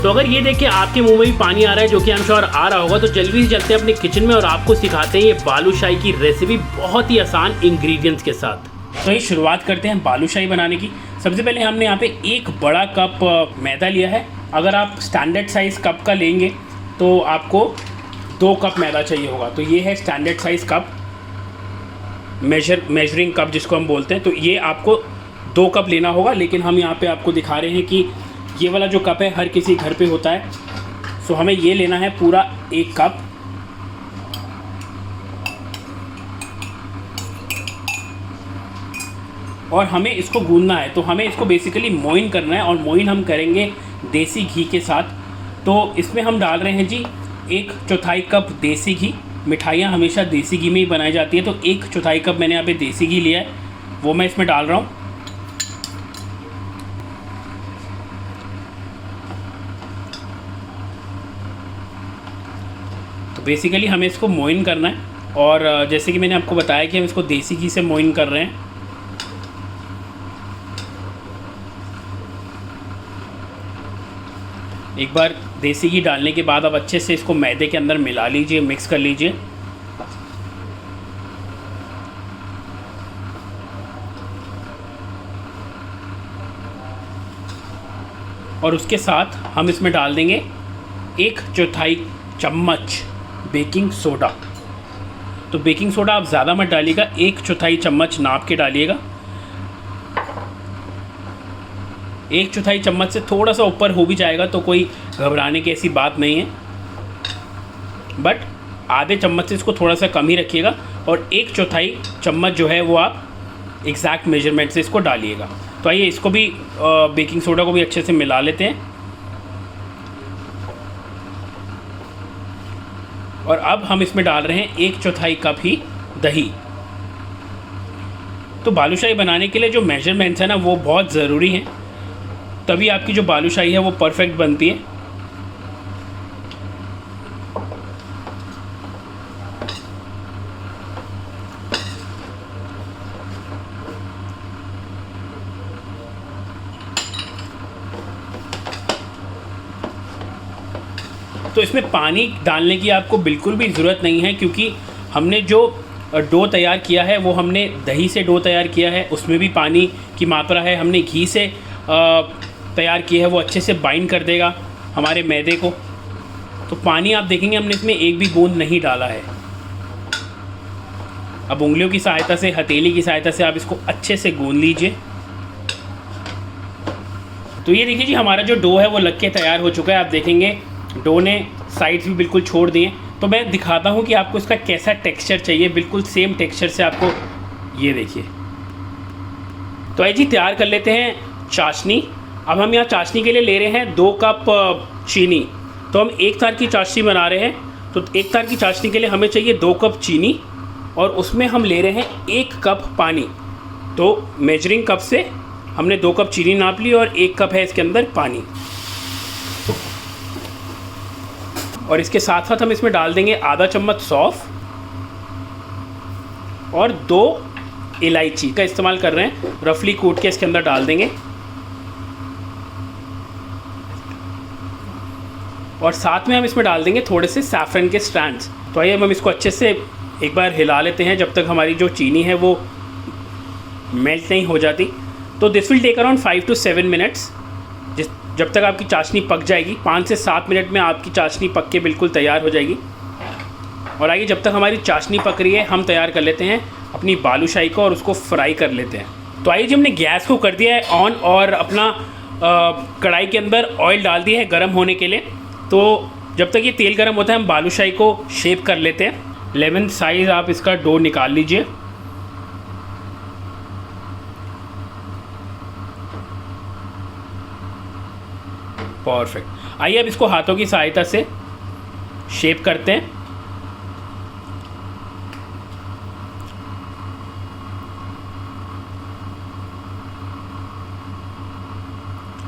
तो अगर ये देख के आपके मुंह में भी पानी आ रहा है, जो कि आई एम श्योर आ रहा होगा, तो जल्दी से चलते हैं अपने किचन में और आपको सिखाते हैं ये बालूशाही की रेसिपी बहुत ही आसान इंग्रेडिएंट्स के साथ। तो ये शुरुआत करते हैं बालूशाही बनाने की। सबसे पहले हमने यहाँ पे एक बड़ा कप मैदा लिया है। अगर आप स्टैंडर्ड साइज़ कप का लेंगे तो आपको 2 कप मैदा चाहिए होगा। तो ये है standard size cup, measuring cup जिसको हम बोलते हैं। तो ये आपको 2 कप लेना होगा, लेकिन हम यहाँ पे आपको दिखा रहे हैं कि ये वाला जो कप है हर किसी घर पे होता है। सो हमें ये लेना है पूरा 1 कप। और हमें इसको गूंदना है, तो हमें इसको बेसिकली मोइन करना है, और मोइन हम करेंगे देसी घी के साथ। तो इसमें हम डाल रहे हैं जी 1/4 कप देसी घी। मिठाइयाँ हमेशा देसी घी में ही बनाई जाती है, तो 1/4 कप मैंने यहाँ पे देसी घी लिया है, वो मैं इसमें डाल रहा हूँ। तो बेसिकली हमें इसको मोइन करना है, और जैसे कि मैंने आपको बताया कि हम इसको देसी घी से मोइन कर रहे हैं। एक बार देसी घी डालने के बाद आप अच्छे से इसको मैदे के अंदर मिला लीजिए, मिक्स कर लीजिए। और उसके साथ हम इसमें डाल देंगे 1/4 चम्मच बेकिंग सोडा। तो बेकिंग सोडा आप ज़्यादा मत डालिएगा, 1/4 चम्मच नाप के डालिएगा। 1/4 चम्मच से थोड़ा सा ऊपर हो भी जाएगा तो कोई घबराने की ऐसी बात नहीं है, बट आधे चम्मच से इसको थोड़ा सा कम ही रखिएगा। और 1/4 चम्मच जो है वो आप एग्जैक्ट मेजरमेंट से इसको डालिएगा। तो आइए इसको भी बेकिंग सोडा को भी अच्छे से मिला लेते हैं। और अब हम इसमें डाल रहे हैं 1/4 कप ही दही। तो बालूशाही बनाने के लिए जो मेजरमेंट्स है ना वो बहुत ज़रूरी हैं, तभी आपकी जो बालूशाही है वो परफेक्ट बनती है। तो इसमें पानी डालने की आपको बिल्कुल भी ज़रूरत नहीं है, क्योंकि हमने जो डो तैयार किया है वो हमने दही से डो तैयार किया है, उसमें भी पानी की मात्रा है। हमने घी से तैयार किया है, वो अच्छे से बाइंड कर देगा हमारे मैदे को। तो पानी आप देखेंगे हमने इसमें एक भी बूंद नहीं डाला है। अब उंगलियों की सहायता से, हथेली की सहायता से आप इसको अच्छे से गूंद लीजिए। तो ये देखिए जी, हमारा जो डो है वो लग के तैयार हो चुका है। आप देखेंगे डो ने साइड्स भी बिल्कुल छोड़ दिए। तो मैं दिखाता हूँ कि आपको इसका कैसा टेक्सचर चाहिए। बिल्कुल सेम टेक्सचर से आपको, ये देखिए। तो आइए जी तैयार कर लेते हैं चाशनी। अब हम यहाँ चाशनी के लिए ले रहे हैं 2 कप चीनी। तो हम 1 तार की चाशनी बना रहे हैं, तो 1 तार की चाशनी के लिए हमें चाहिए 2 कप चीनी, और उसमें हम ले रहे हैं 1 कप पानी। तो मेजरिंग कप से हमने 2 कप चीनी नाप ली और 1 कप है इसके अंदर पानी। और इसके साथ साथ हम इसमें डाल देंगे आधा चम्मच सौंफ, और 2 इलायची का इस्तेमाल कर रहे हैं, रफली कूट के इसके अंदर डाल देंगे। और साथ में हम इसमें डाल देंगे थोड़े से सैफरन के स्ट्रैंड्स। तो आइए हम इसको अच्छे से एक बार हिला लेते हैं जब तक हमारी जो चीनी है वो मेल्ट नहीं हो जाती। तो this will take around 5 to 7 minutes. जब तक आपकी चाशनी पक जाएगी, 5 से 7 मिनट में आपकी चाशनी पक के बिल्कुल तैयार हो जाएगी। और आइए जब तक हमारी चाशनी पक रही है, हम तैयार कर लेते हैं अपनी बालूशाही को और उसको फ्राई कर लेते हैं। तो आइए जी, हमने गैस को कर दिया है ऑन, और अपना कढ़ाई के अंदर ऑयल डाल दिया है गर्म होने के लिए। तो जब तक ये तेल गर्म होता है, हम बालूशाही को शेप कर लेते हैं। लेमन साइज़ आप इसका डो निकाल लीजिए। परफेक्ट। आइए अब इसको हाथों की सहायता से शेप करते हैं।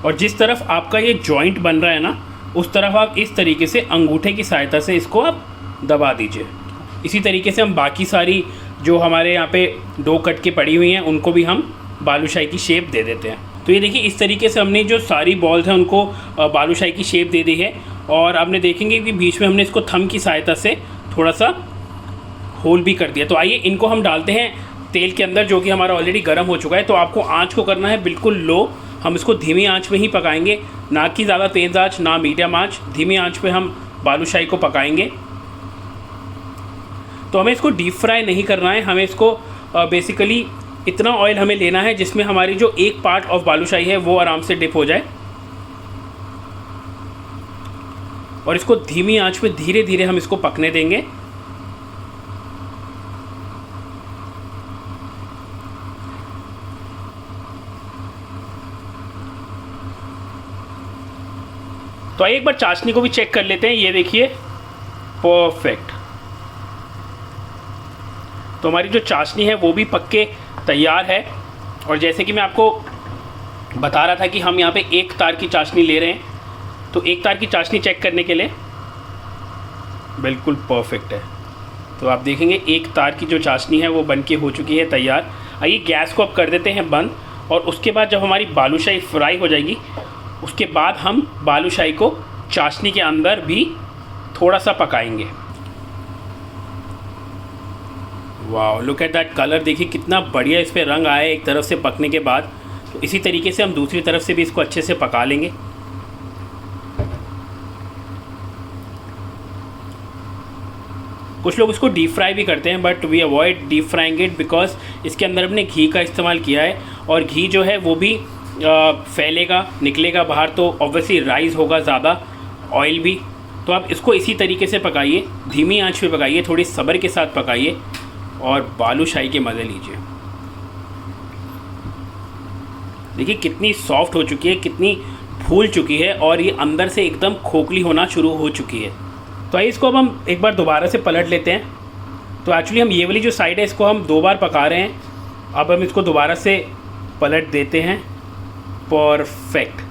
और जिस तरफ आपका ये जॉइंट बन रहा है ना, उस तरफ आप इस तरीके से अंगूठे की सहायता से इसको आप दबा दीजिए। इसी तरीके से हम बाकी सारी जो हमारे यहाँ पे डो कट के पड़ी हुई हैं उनको भी हम बालूशाही की शेप दे देते हैं। तो ये देखिए इस तरीके से हमने जो सारी बॉल्स हैं उनको बालूशाही की शेप दे दी है। और आपने देखेंगे कि बीच में हमने इसको थंब की सहायता से थोड़ा सा होल भी कर दिया। तो आइए इनको हम डालते हैं तेल के अंदर, जो कि हमारा ऑलरेडी गर्म हो चुका है। तो आपको आँच को करना है बिल्कुल लो। हम इसको धीमी आंच में ही पकाएंगे, ना कि ज़्यादा तेज़ आंच, ना मीडियम आंच, धीमी आंच पे हम बालूशाही को पकाएंगे। तो हमें इसको डीप फ्राई नहीं करना है, हमें इसको बेसिकली इतना ऑयल हमें लेना है जिसमें हमारी जो एक पार्ट ऑफ बालूशाही है वो आराम से डिप हो जाए। और इसको धीमी आंच पे धीरे धीरे हम इसको पकने देंगे। तो आइए एक बार चाशनी को भी चेक कर लेते हैं। ये देखिए परफेक्ट। तो हमारी जो चाशनी है वो भी पक के तैयार है। और जैसे कि मैं आपको बता रहा था कि हम यहाँ पे एक तार की चाशनी ले रहे हैं, तो एक तार की चाशनी चेक करने के लिए बिल्कुल परफेक्ट है। तो आप देखेंगे एक तार की जो चाशनी है वो बन के हो चुकी है तैयार। आइए गैस को अब कर देते हैं बंद। और उसके बाद जब हमारी बालूशाही फ्राई हो जाएगी, उसके बाद हम बालूशाही को चाशनी के अंदर भी थोड़ा सा पकाएंगे। वाह, लुक एट दैट कलर, देखिए कितना बढ़िया इस पे रंग आया है एक तरफ से पकने के बाद। तो इसी तरीके से हम दूसरी तरफ से भी इसको अच्छे से पका लेंगे। कुछ लोग इसको डीप फ्राई भी करते हैं, but we avoid deep frying it because इसके अंदर हमने घी का इस्तेमाल किया है। और घी जो है वो भी फैलेगा, निकलेगा बाहर, तो ऑब्वियसली राइज होगा ज़्यादा, ऑयल भी। तो आप इसको इसी तरीके से पकाइए, धीमी आंच पे पकाइए, थोड़ी सब्र के साथ पकाइए और बालूशाही के मज़े लीजिए। देखिए कितनी सॉफ्ट हो चुकी है, कितनी फूल चुकी है और ये अंदर से एकदम खोखली होना शुरू हो चुकी है। तो आइए इसको अब हम एक बार दोबारा से पलट लेते हैं। तो एक्चुअली हम ये वाली जो साइड है इसको हम 2 बार पका रहे हैं। अब हम इसको दोबारा से पलट देते हैं। परफेक्ट।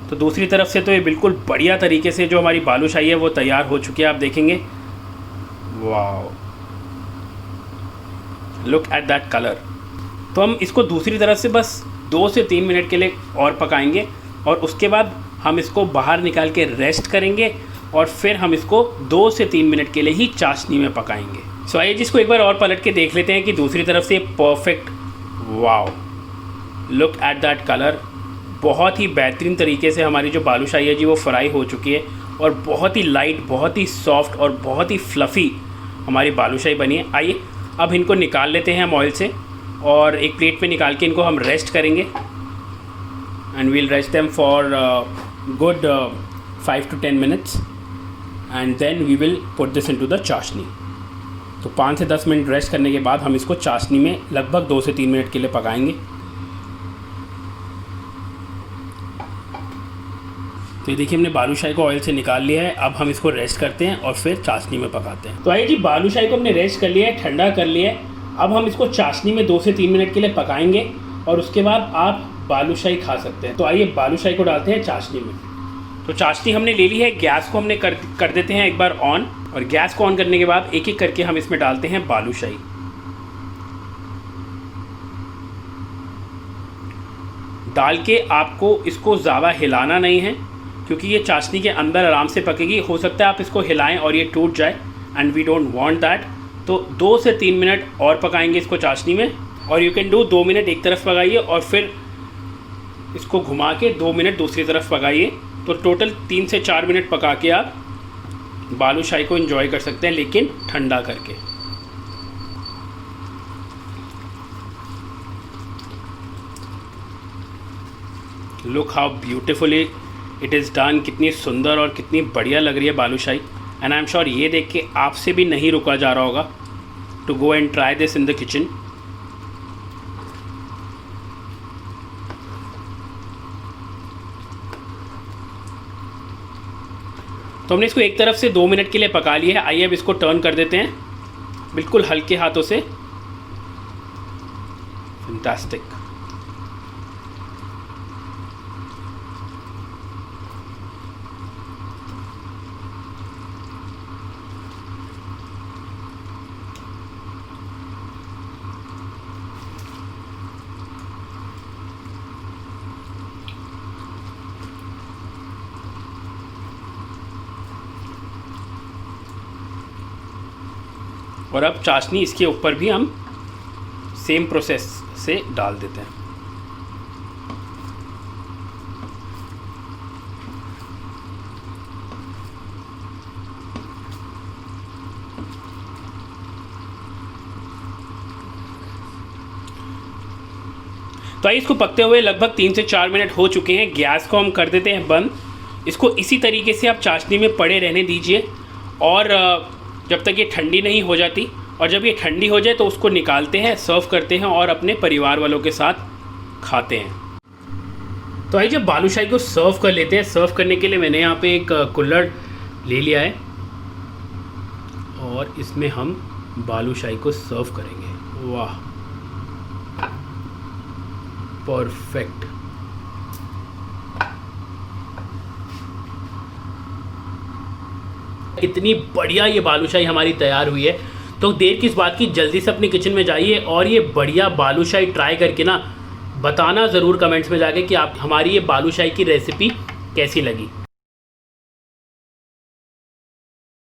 तो दूसरी तरफ से तो ये बिल्कुल बढ़िया तरीके से जो हमारी बालूशाही है वो तैयार हो चुकी है, आप देखेंगे। वाह, लुक एट दैट कलर। तो हम इसको दूसरी तरफ से बस 2 से 3 मिनट के लिए और पकाएंगे और उसके बाद हम इसको बाहर निकाल के रेस्ट करेंगे और फिर हम इसको 2 से 3 मिनट के लिए ही चाशनी में पकाएंगे। सो आइए जिसको एक बार और पलट के देख लेते हैं कि दूसरी तरफ से perfect. Wow, look at that colour. बहुत ही बेहतरीन तरीके से हमारी जो बालूशाही है जी वो फ्राई हो चुकी है और बहुत ही लाइट, बहुत ही सॉफ्ट और बहुत ही फ्लफ़ी हमारी बालूशाही बनी है। आइए अब इनको निकाल लेते हैं हम ऑयल से और एक प्लेट में निकाल के इनको हम रेस्ट करेंगे। And we'll rest them for good 5 to 10 minutes and then we will put this into the chashni. तो 5 से 10 मिनट रेस्ट करने के बाद हम इसको चाशनी में लगभग 2 से 3 मिनट के लिए पकाएंगे। तो ये देखिए हमने बालूशाही को ऑयल से निकाल लिया है। अब हम इसको रेस्ट करते हैं और फिर चाशनी में पकाते हैं। तो आइए जी, बालूशाही को हमने रेस्ट कर लिया है, ठंडा कर लिया है। अब हम इसको चाशनी में 2 से 3 मिनट के लिए पकाएंगे और उसके बाद आप बालूशाही खा सकते हैं। तो आइए बालूशाही को डालते हैं चाशनी में। तो चाशनी हमने ले ली है, गैस को हमने कर देते हैं एक बार ऑन। और गैस को ऑन करने के बाद एक एक करके हम इसमें डालते हैं बालूशाही। डाल के आपको इसको ज़्यादा हिलाना नहीं है क्योंकि ये चाशनी के अंदर आराम से पकेगी। हो सकता है आप इसको हिलाएं और ये टूट जाए, and we don't want that. तो 2 से 3 मिनट और पकाएंगे इसको चाशनी में। और यू कैन डू 2 मिनट एक तरफ पकाइए और फिर इसको घुमा के 2 मिनट दूसरी तरफ पकाइए। तो टोटल 3 से 4 मिनट पका के आप बालूशाही को एंजॉय कर सकते हैं, लेकिन ठंडा करके। Look how beautifully it is done. कितनी सुंदर और कितनी बढ़िया लग रही है balushahi. And I am sure ये देख के आपसे भी नहीं रुका जा रहा होगा to go and try this in the kitchen. तो हमने इसको एक तरफ से 2 मिनट के लिए पका लिया है। आइए अब इसको टर्न कर देते हैं बिल्कुल हल्के हाथों से। फैंटास्टिक। और अब चाशनी इसके ऊपर भी हम सेम प्रोसेस से डाल देते हैं। तो आइए इसको पकते हुए लगभग 3 से 4 मिनट हो चुके हैं। गैस को हम कर देते हैं बंद। इसको इसी तरीके से आप चाशनी में पड़े रहने दीजिए और जब तक ये ठंडी नहीं हो जाती, और जब ये ठंडी हो जाए तो उसको निकालते हैं, सर्व करते हैं और अपने परिवार वालों के साथ खाते हैं। तो आइए जब बालूशाही को सर्व कर लेते हैं। सर्व करने के लिए मैंने यहाँ पे एक कुल्हड़ ले लिया है और इसमें हम बालूशाही को सर्व करेंगे। वाह, परफेक्ट। इतनी बढ़िया ये बालूशाही हमारी तैयार हुई है। तो देर किस बात की, जल्दी से अपने किचन में जाइए और ये बढ़िया बालूशाही ट्राई करके ना बताना ज़रूर कमेंट्स में जाके कि आप हमारी ये बालूशाही की रेसिपी कैसी लगी।